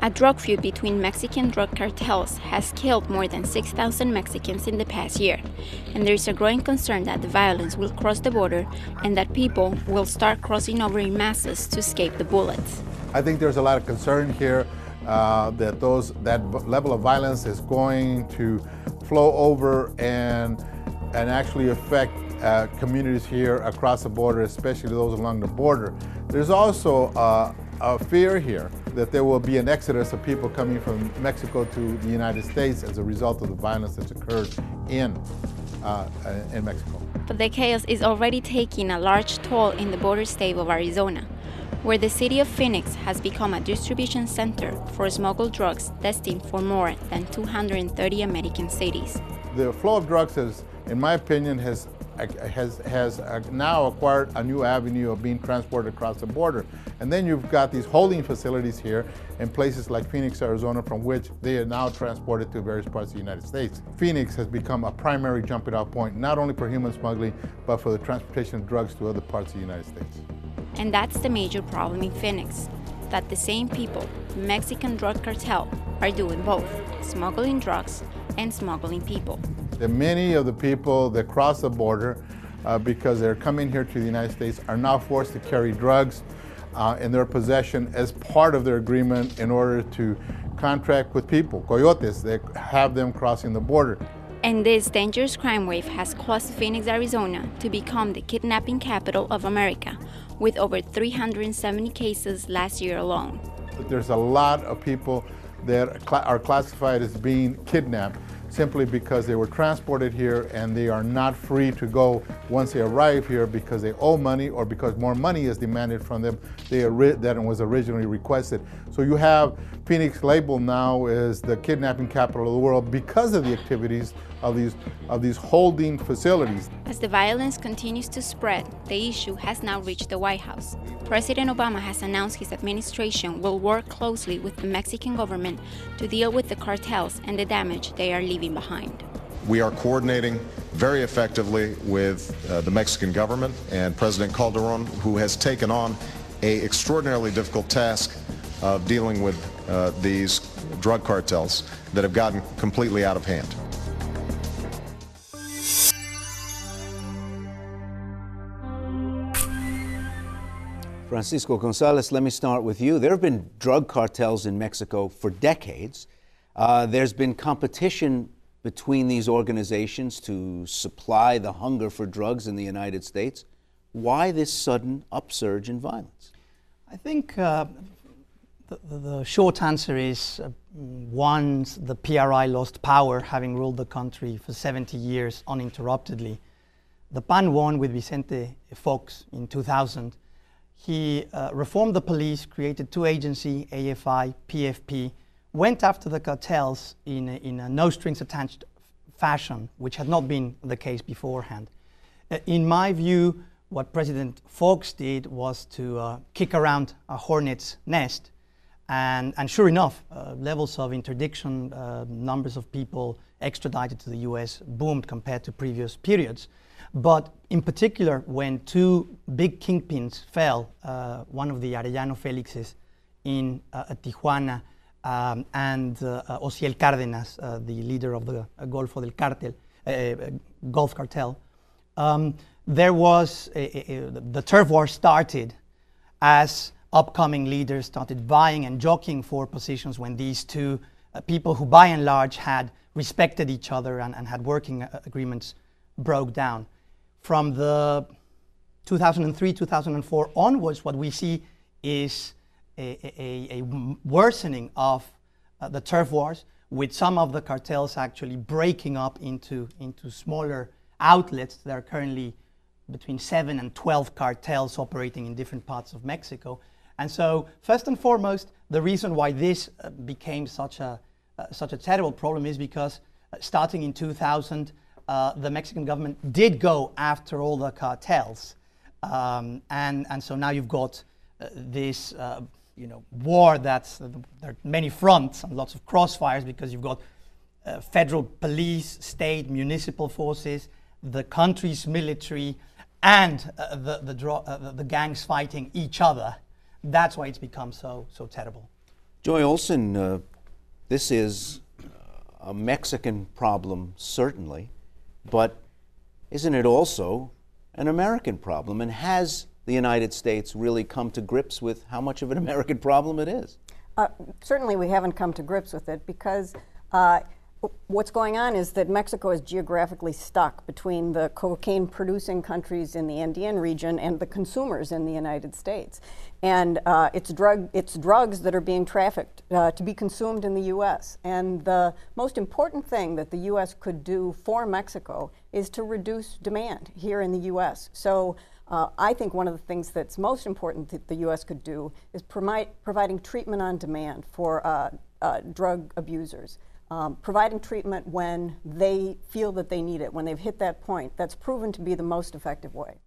A drug feud between Mexican drug cartels has killed more than 6,000 Mexicans in the past year, and there is a growing concern that the violence will cross the border and that people will start crossing over in masses to escape the bullets. I think there's a lot of concern here that that level of violence is going to flow over and actually affect communities here across the border, especially those along the border. There's also a fear here that there will be an exodus of people coming from Mexico to the United States as a result of the violence that's occurred in Mexico. But the chaos is already taking a large toll in the border state of Arizona, where the city of Phoenix has become a distribution center for smuggled drugs destined for more than 230 American cities. The flow of drugs has, in my opinion, has now acquired a new avenue of being transported across the border. And then you've got these holding facilities here in places like Phoenix, Arizona, from which they are now transported to various parts of the United States. Phoenix has become a primary jumping off point, not only for human smuggling, but for the transportation of drugs to other parts of the United States. And that's the major problem in Phoenix, that the same people, the Mexican drug cartel, are doing both, smuggling drugs and smuggling people. Many of the people that cross the border because they're coming here to the United States are now forced to carry drugs in their possession as part of their agreement in order to contract with people, coyotes, that have them crossing the border. And this dangerous crime wave has caused Phoenix, Arizona to become the kidnapping capital of America, with over 370 cases last year alone. There's a lot of people that are classified as being kidnapped simply because they were transported here and they are not free to go once they arrive here because they owe money or because more money is demanded from them than was originally requested. So you have Phoenix labeled now as the kidnapping capital of the world because of the activities of these holding facilities. As the violence continues to spread, the issue has now reached the White House. President Obama has announced his administration will work closely with the Mexican government to deal with the cartels and the damage they are leaving behind. We are coordinating very effectively with the Mexican government and President Calderon, who has taken on an extraordinarily difficult task of dealing with these drug cartels that have gotten completely out of hand. Francisco Gonzalez, let me start with you. There have been drug cartels in Mexico for decades. There's been competition between these organizations to supply the hunger for drugs in the United States. Why this sudden upsurge in violence? I think the short answer is once the PRI lost power, having ruled the country for 70 years uninterruptedly, the PAN won with Vicente Fox in 2000. He reformed the police, created two agencies, AFI, PFP, went after the cartels in a no-strings-attached fashion, which had not been the case beforehand. In my view, what President Fox did was to kick around a hornet's nest, and sure enough, levels of interdiction, numbers of people extradited to the US boomed compared to previous periods. But in particular, when two big kingpins fell, one of the Arellano Felixes in Tijuana and Ociel Cárdenas, the leader of the Gulf cartel, there was the turf war started as upcoming leaders started vying and jockeying for positions when these two people who by and large had respected each other and had working agreements broke down. From the 2003-2004 onwards, what we see is a worsening of the turf wars, with some of the cartels actually breaking up into smaller outlets. There are currently between 7 and 12 cartels operating in different parts of Mexico. And so, first and foremost, the reason why this became such a terrible problem is because starting in 2000, the Mexican government did go after all the cartels, and so now you've got this war that's there are many fronts and lots of crossfires because you've got federal police, state, municipal forces, the country's military, and the gangs fighting each other. That's why it's become so terrible. Joy Olson, this is a Mexican problem, certainly, but isn't it also an American problem? And has the United States really come to grips with how much of an American problem it is? Certainly we haven't come to grips with it because what's going on is that Mexico is geographically stuck between the cocaine-producing countries in the Andean region and the consumers in the United States. And it's drugs that are being trafficked to be consumed in the U.S. And the most important thing that the U.S. could do for Mexico is to reduce demand here in the U.S. So I think one of the things that's most important that the U.S. could do is providing treatment on demand for drug abusers. Providing treatment when they feel that they need it, when they've hit that point. That's proven to be the most effective way.